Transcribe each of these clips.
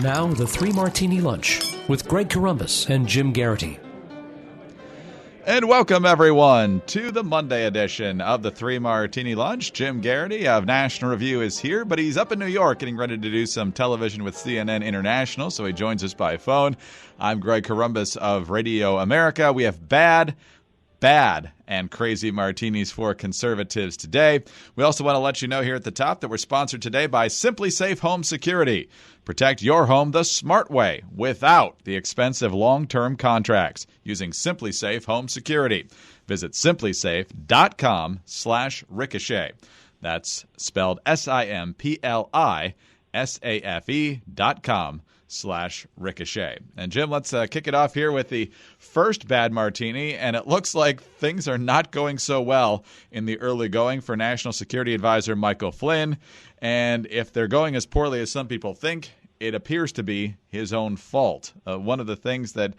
Now, the Three Martini Lunch with Greg Corombos and Jim Garrity. And welcome, everyone, to the Monday edition of the Three Martini Lunch. Jim Garrity of National Review is here, but he's up in New York getting ready to do some television with CNN International, so he joins us by phone. I'm Greg Corombos of Radio America. We have bad, and crazy martinis for conservatives today. We also want to let you know here at the top that we're sponsored today by Simply Safe Home Security. Protect your home the smart way without the expensive long-term contracts using Simply Safe Home Security. Visit simplysafe.com/ricochet. That's spelled SIMPLISAFE.com/ricochet. And Jim, let's kick it off here with the first bad martini, and it looks like things are not going so well in the early going for National Security Advisor Michael Flynn. And if they're going as poorly as some people think, it appears to be his own fault. One of the things that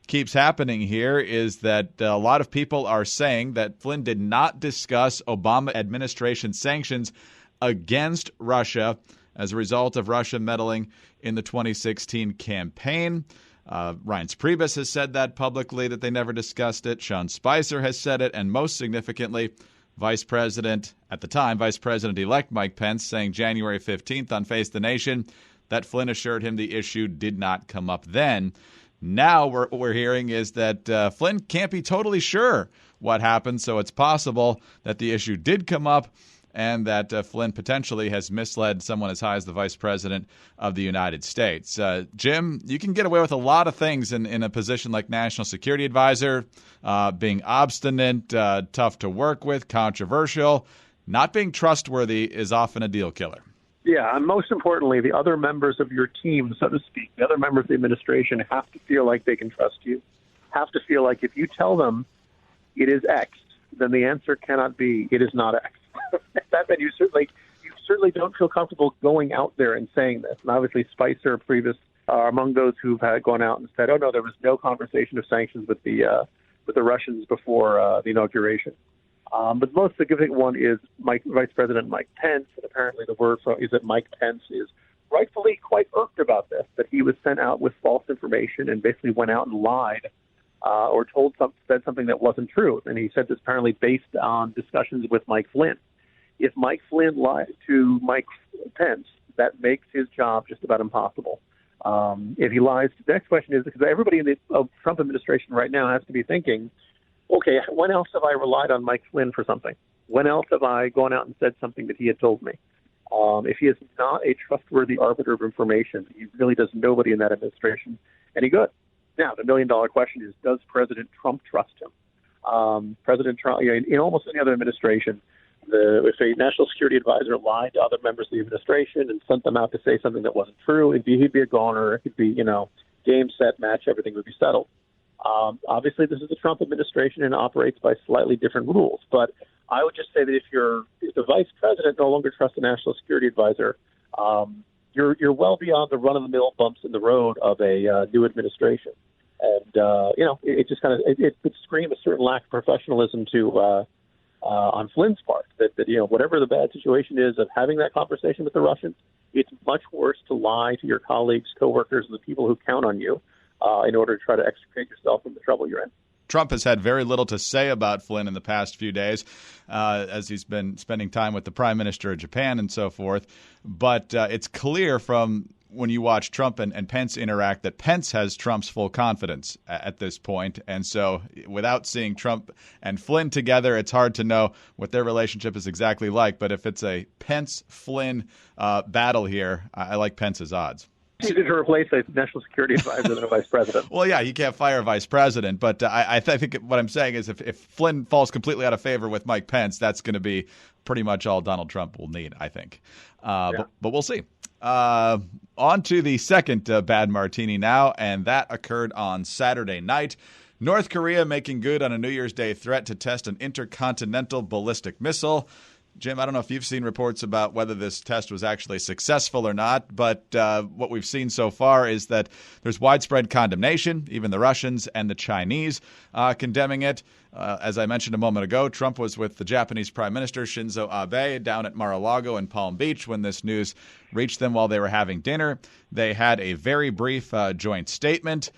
keeps happening here is that a lot of people are saying that Flynn did not discuss Obama administration sanctions against Russia as a result of Russia meddling in the 2016 campaign. Reince Priebus has said that publicly, that they never discussed it. Sean Spicer has said it. And most significantly, Vice President-elect Mike Pence saying January 15th on Face the Nation that Flynn assured him the issue did not come up then. Now what we're hearing is that Flynn can't be totally sure what happened, so it's possible that the issue did come up and that Flynn potentially has misled someone as high as the Vice President of the United States. Jim, you can get away with a lot of things in a position like National Security Advisor, being obstinate, tough to work with, controversial. Not being trustworthy is often a deal killer. Yeah, and most importantly, the other members of your team, so to speak, the other members of the administration have to feel like they can trust you, have to feel like if you tell them it is X, then the answer cannot be it is not X. That meant you certainly don't feel comfortable going out there and saying this. And obviously, Spicer, Priebus are among those who've gone out and said, "Oh no, there was no conversation of sanctions with the Russians before the inauguration." But the most significant one is Vice President Mike Pence. And apparently, the word is that Mike Pence is rightfully quite irked about this, that he was sent out with false information and basically went out and lied or said something that wasn't true. And he said this apparently based on discussions with Mike Flynn. If Mike Flynn lied to Mike Pence, that makes his job just about impossible. If he lies, the next question is, because everybody in the Trump administration right now has to be thinking, okay, when else have I relied on Mike Flynn for something? When else have I gone out and said something that he had told me? If he is not a trustworthy arbiter of information, he really does nobody in that administration any good. Now, the million-dollar question is, does President Trump trust him? President Trump, in almost any other administration, if a national security advisor lied to other members of the administration and sent them out to say something that wasn't true, he'd be a goner. It'd be, game, set, match, everything would be settled. Obviously, this is the Trump administration and operates by slightly different rules. But I would just say that if the vice president no longer trusts a national security advisor, you're well beyond the run-of-the-mill bumps in the road of a new administration. And, it just kind of it would scream a certain lack of professionalism on Flynn's part, that whatever the bad situation is of having that conversation with the Russians, it's much worse to lie to your colleagues, coworkers, and the people who count on you in order to try to extricate yourself from the trouble you're in. Trump has had very little to say about Flynn in the past few days as he's been spending time with the Prime Minister of Japan and so forth. But it's clear from when you watch Trump and Pence interact that Pence has Trump's full confidence at this point. And so without seeing Trump and Flynn together, it's hard to know what their relationship is exactly like. But if it's a Pence-Flynn battle here, I like Pence's odds. Easier to replace a national security advisor than a vice president. Well, yeah, you can't fire a vice president. But I think what I'm saying is if Flynn falls completely out of favor with Mike Pence, that's going to be pretty much all Donald Trump will need, I think. But we'll see. On to the second bad martini now, and that occurred on Saturday night. North Korea making good on a New Year's Day threat to test an intercontinental ballistic missile. Jim, I don't know if you've seen reports about whether this test was actually successful or not, but what we've seen so far is that there's widespread condemnation, even the Russians and the Chinese condemning it. As I mentioned a moment ago, Trump was with the Japanese Prime Minister Shinzo Abe down at Mar-a-Lago in Palm Beach when this news reached them while they were having dinner. They had a very brief joint statement,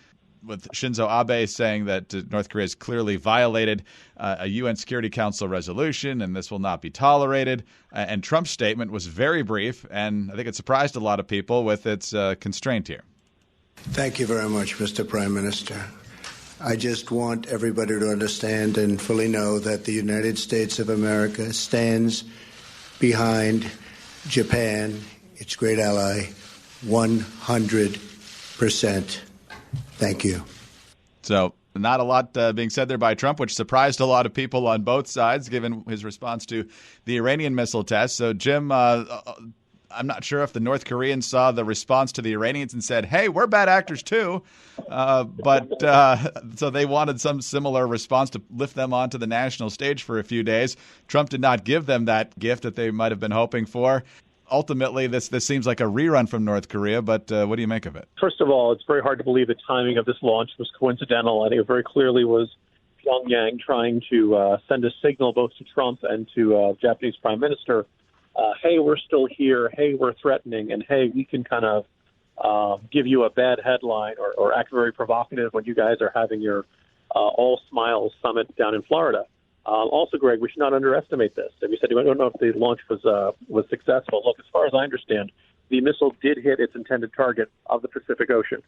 with Shinzo Abe saying that North Korea has clearly violated a UN Security Council resolution, and this will not be tolerated. And Trump's statement was very brief, and I think it surprised a lot of people with its constraint here. Thank you very much, Mr. Prime Minister. I just want everybody to understand and fully know that the United States of America stands behind Japan, its great ally, 100%. Thank you. So not a lot being said there by Trump, which surprised a lot of people on both sides, given his response to the Iranian missile test. So, Jim, I'm not sure if the North Koreans saw the response to the Iranians and said, hey, we're bad actors too. So they wanted some similar response to lift them onto the national stage for a few days. Trump did not give them that gift that they might have been hoping for. Ultimately, this seems like a rerun from North Korea, but what do you make of it? First of all, it's very hard to believe the timing of this launch was coincidental. I think it very clearly was Pyongyang trying to send a signal both to Trump and to Japanese Prime Minister, hey, we're still here, hey, we're threatening, and hey, we can kind of give you a bad headline or act very provocative when you guys are having your All Smiles Summit down in Florida. Also, Greg, we should not underestimate this. And you said you don't know if the launch was successful. Look, as far as I understand, the missile did hit its intended target of the Pacific Ocean.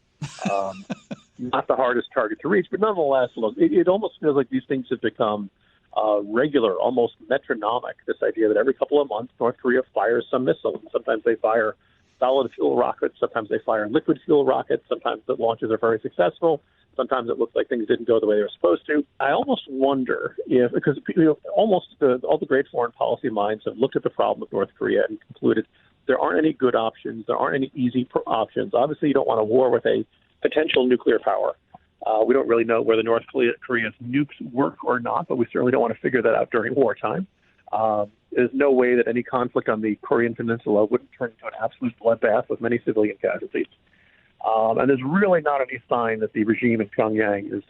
Not the hardest target to reach, but nonetheless, look, it almost feels like these things have become regular, almost metronomic, this idea that every couple of months North Korea fires some missile. Sometimes they fire solid fuel rockets. Sometimes they fire liquid fuel rockets. Sometimes the launches are very successful. Sometimes it looks like things didn't go the way they were supposed to. I almost wonder if, because all the great foreign policy minds have looked at the problem with North Korea and concluded there aren't any good options, there aren't any easy options. Obviously, you don't want a war with a potential nuclear power. We don't really know whether North Korea's nukes work or not, but we certainly don't want to figure that out during wartime. There's no way that any conflict on the Korean Peninsula wouldn't turn into an absolute bloodbath with many civilian casualties. And there's really not any sign that the regime in Pyongyang is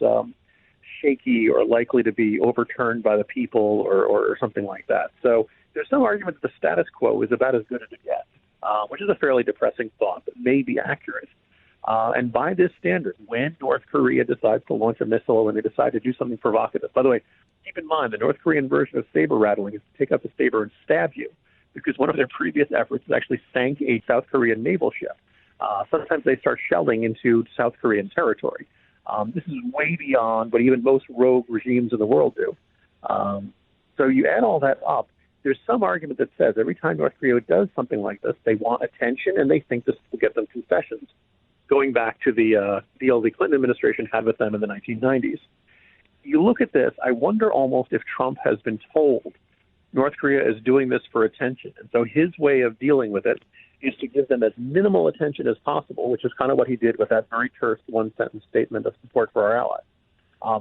shaky or likely to be overturned by the people or something like that. So there's some argument that the status quo is about as good as it gets, which is a fairly depressing thought, but may be accurate. And by this standard, when North Korea decides to launch a missile and they decide to do something provocative, by the way, keep in mind the North Korean version of saber rattling is to take up the saber and stab you, because one of their previous efforts is actually sank a South Korean naval ship. Sometimes they start shelling into South Korean territory. This is way beyond what even most rogue regimes in the world do. So you add all that up, there's some argument that says every time North Korea does something like this, they want attention and they think this will get them concessions, going back to the deal the Clinton administration had with them in the 1990s. You look at this, I wonder almost if Trump has been told North Korea is doing this for attention. And so his way of dealing with it is to give them as minimal attention as possible, which is kind of what he did with that very terse one-sentence statement of support for our allies.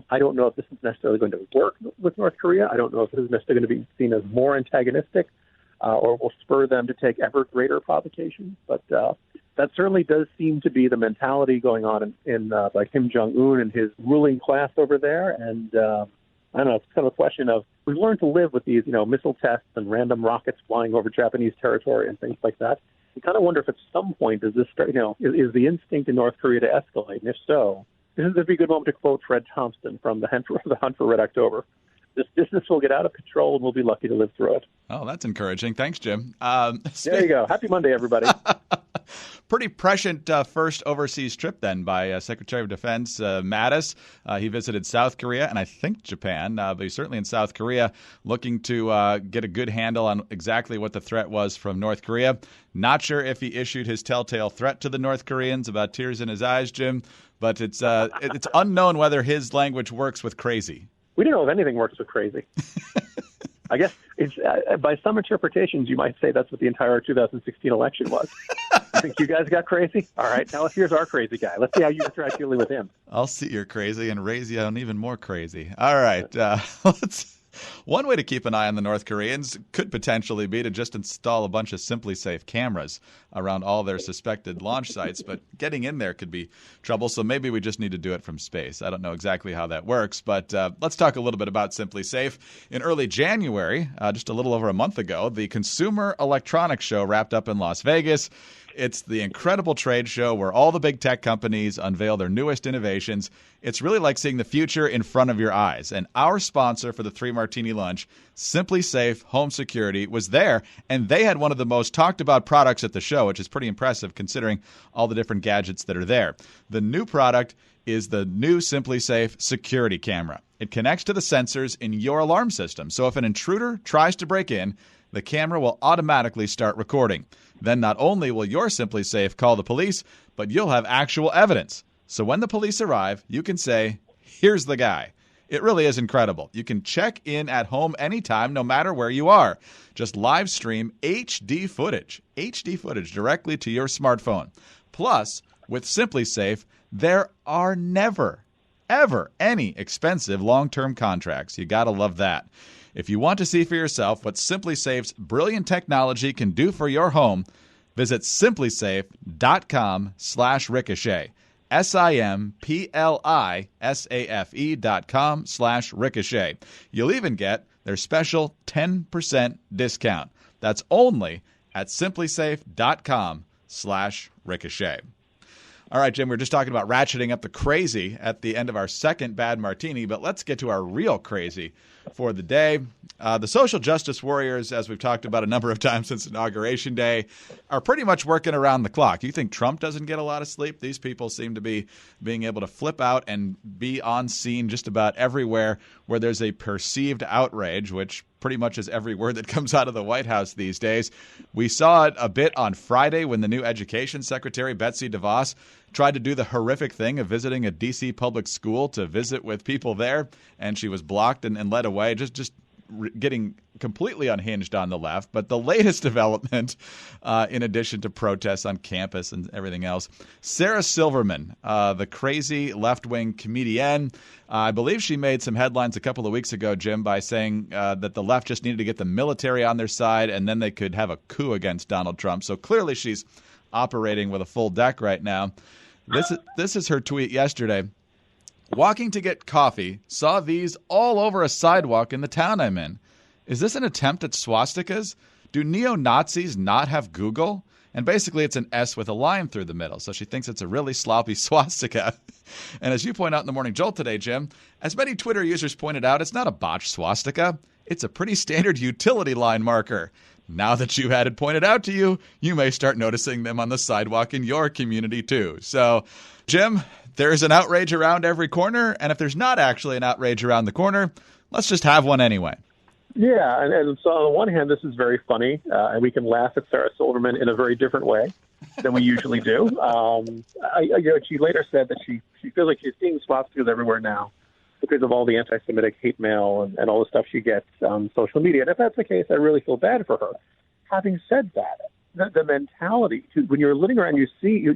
I don't know if this is necessarily going to work with North Korea. I don't know if this is necessarily going to be seen as more antagonistic or will spur them to take ever greater provocations. But that certainly does seem to be the mentality going on in by Kim Jong-un and his ruling class over there. And I don't know, it's kind of a question of, we've learned to live with these, missile tests and random rockets flying over Japanese territory and things like that. You kind of wonder if at some point does this start, is the instinct in North Korea to escalate? And if so, this would be a good moment to quote Fred Thompson from the Hunt for Red October. This business will get out of control and we'll be lucky to live through it. Oh, that's encouraging. Thanks, Jim. There you go. Happy Monday, everybody. Pretty prescient first overseas trip then by Secretary of Defense Mattis. He visited South Korea and I think Japan, but he's certainly in South Korea looking to get a good handle on exactly what the threat was from North Korea. Not sure if he issued his telltale threat to the North Koreans about tears in his eyes, Jim, but it's unknown whether his language works with crazy. We don't know if anything works with crazy. I guess it's by some interpretations, you might say that's what the entire 2016 election was. You think you guys got crazy? All right, now here's our crazy guy. Let's see how you try dealing with him. I'll see you're crazy and raise you on even more crazy. All right, One way to keep an eye on the North Koreans could potentially be to just install a bunch of Simply Safe cameras around all their suspected launch sites, but getting in there could be trouble, so maybe we just need to do it from space. I don't know exactly how that works, but let's talk a little bit about Simply Safe. In early January, just a little over a month ago, the Consumer Electronics Show wrapped up in Las Vegas. It's the incredible trade show where all the big tech companies unveil their newest innovations. It's really like seeing the future in front of your eyes. And our sponsor for the 3 Martini Lunch, Simply Safe Home Security, was there, and they had one of the most talked about products at the show, which is pretty impressive considering all the different gadgets that are there. The new product is the new Simply Safe security camera. It connects to the sensors in your alarm system. So if an intruder tries to break in, the camera will automatically start recording. Then not only will your Simply Safe call the police, but you'll have actual evidence. So when the police arrive, you can say, here's the guy. It really is incredible. You can check in at home anytime, no matter where you are. Just live stream HD footage directly to your smartphone. Plus, with Simply Safe, there are never, ever any expensive long-term contracts. You gotta love that. If you want to see for yourself what Simply Safe's brilliant technology can do for your home, visit simplysafe.com/ricochet. simplysafe.com/ricochet. You'll even get their special 10% discount. That's only at simplysafe.com/ricochet. All right, Jim, we were just talking about ratcheting up the crazy at the end of our second bad martini, but let's get to our real crazy for the day. The social justice warriors, as we've talked about a number of times since Inauguration Day, are pretty much working around the clock. You think Trump doesn't get a lot of sleep? These people seem to be being able to flip out and be on scene just about everywhere where there's a perceived outrage, which pretty much is every word that comes out of the White House these days. We saw it a bit on Friday when the new Education Secretary, Betsy DeVos, tried to do the horrific thing of visiting a D.C. public school to visit with people there, and she was blocked and led away, just getting completely unhinged on the left. But the latest development, in addition to protests on campus and everything else, Sarah Silverman, the crazy left-wing comedian, I believe she made some headlines a couple of weeks ago, Jim, by saying that the left just needed to get the military on their side and then they could have a coup against Donald Trump. So clearly she's operating with a full deck right now. This is her tweet yesterday. Walking to get coffee, saw these all over a sidewalk in the town I'm in. Is this an attempt at swastikas? Do neo-Nazis not have Google? And basically it's an S with a line through the middle, so she thinks it's a really sloppy swastika. And as you point out in the Morning Jolt today, Jim, as many Twitter users pointed out, it's not a botched swastika. It's a pretty standard utility line marker. Now that you had it pointed out to you, you may start noticing them on the sidewalk in your community too. So, Jim, there's an outrage around every corner, and if there's not actually an outrage around the corner, let's just have one anyway. Yeah, and so on the one hand, this is very funny, and we can laugh at Sarah Silverman in a very different way than we usually do. She later said that she feels like she's seeing swastikas everywhere now because of all the anti-Semitic hate mail and all the stuff she gets on social media. And if that's the case, I really feel bad for her. Having said that, the mentality, when you're living around, you see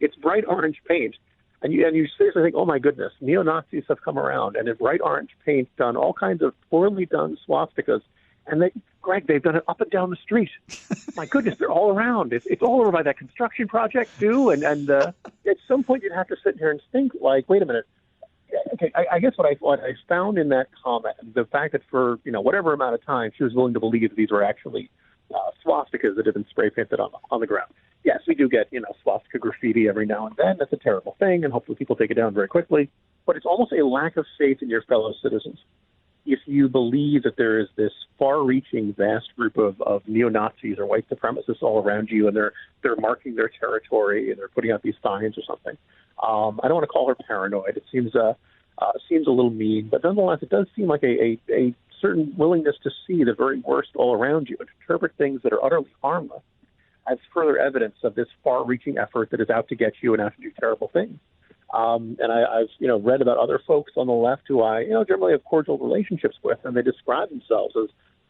it's bright orange paint. And you seriously think, oh, my goodness, neo-Nazis have come around and in bright orange paint done all kinds of poorly done swastikas. And they've done it up and down the street. My goodness, they're all around. It's all over by that construction project, too. And at some point, you'd have to sit here and think, like, wait a minute. Okay, I guess what I found in that comment, the fact that for whatever amount of time, she was willing to believe that these were actually swastikas that have been spray painted on the ground. Yes, we do get, swastika graffiti every now and then. That's a terrible thing, and hopefully people take it down very quickly. But it's almost a lack of faith in your fellow citizens. If you believe that there is this far-reaching, vast group of neo-Nazis or white supremacists all around you, and they're marking their territory, and they're putting out these signs or something. I don't want to call her paranoid. It seems a little mean, but nonetheless, it does seem like a certain willingness to see the very worst all around you and interpret things that are utterly harmless as further evidence of this far-reaching effort that is out to get you and out to do terrible things. And I've read about other folks on the left who I generally have cordial relationships with, and they describe themselves as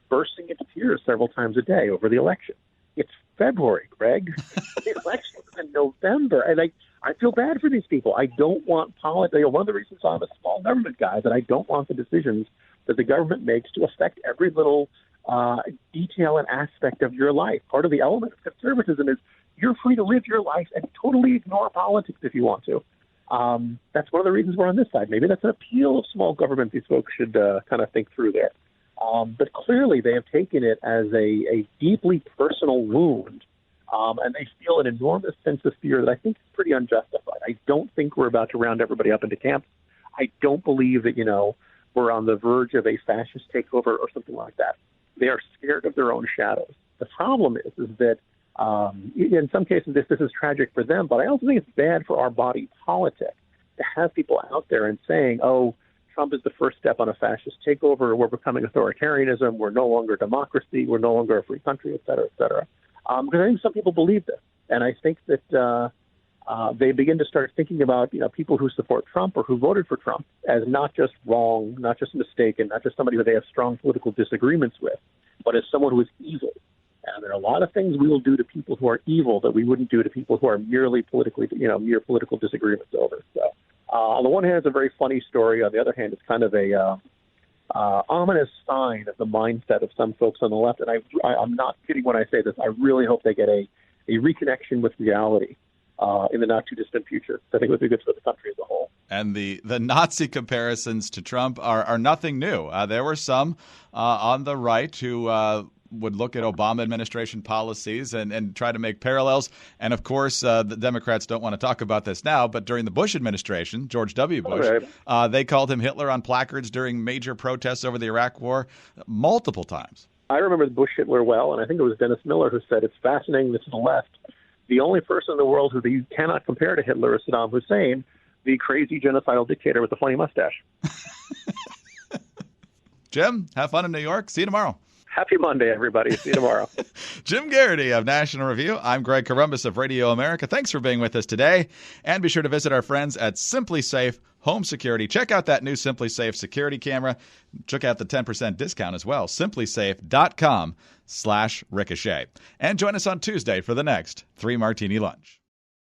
bursting into tears several times a day over the election. It's February, Greg. The election is in November, and I feel bad for these people. I don't want politics. One of the reasons I'm a small government guy is that I don't want the decisions that the government makes to affect every little detail and aspect of your life. Part of the element of conservatism is you're free to live your life and totally ignore politics if you want to. That's one of the reasons we're on this side. Maybe that's an appeal of small government these folks should kind of think through there. But clearly they have taken it as a deeply personal wound, and they feel an enormous sense of fear that I think is pretty unjustified. I don't think we're about to round everybody up into camps. I don't believe that, we're on the verge of a fascist takeover or something like that. They are scared of their own shadows. The problem is that in some cases this is tragic for them, but I also think it's bad for our body politic to have people out there and saying, oh, Trump is the first step on a fascist takeover. We're becoming authoritarianism. We're no longer a democracy. We're no longer a free country, et cetera, et cetera. Because I think some people believe this. And I think that they begin to start thinking about, people who support Trump or who voted for Trump as not just wrong, not just mistaken, not just somebody who they have strong political disagreements with, but as someone who is evil. And there are a lot of things we will do to people who are evil that we wouldn't do to people who are merely politically, mere political disagreements over. So on the one hand, it's a very funny story. On the other hand, it's kind of a ominous sign of the mindset of some folks on the left. And I'm not kidding when I say this. I really hope they get a reconnection with reality in the not-too-distant future. I think it would be good for the country as a whole. And the Nazi comparisons to Trump are nothing new. There were some on the right who would look at Obama administration policies and try to make parallels. And, of course, the Democrats don't want to talk about this now, but during the Bush administration, George W. Bush, they called him Hitler on placards during major protests over the Iraq War multiple times. I remember the Bush Hitler well, and I think it was Dennis Miller who said, it's fascinating that to the left, the only person in the world who you cannot compare to Hitler is Saddam Hussein, the crazy genocidal dictator with the funny mustache. Jim, have fun in New York. See you tomorrow. Happy Monday, everybody. See you tomorrow. Jim Garrity of National Review. I'm Greg Columbus of Radio America. Thanks for being with us today. And be sure to visit our friends at Simply Safe Home Security. Check out that new Simply Safe security camera. Check out the 10% discount as well. SimplySafe.com/ricochet. And join us on Tuesday for the next 3 Martini Lunch.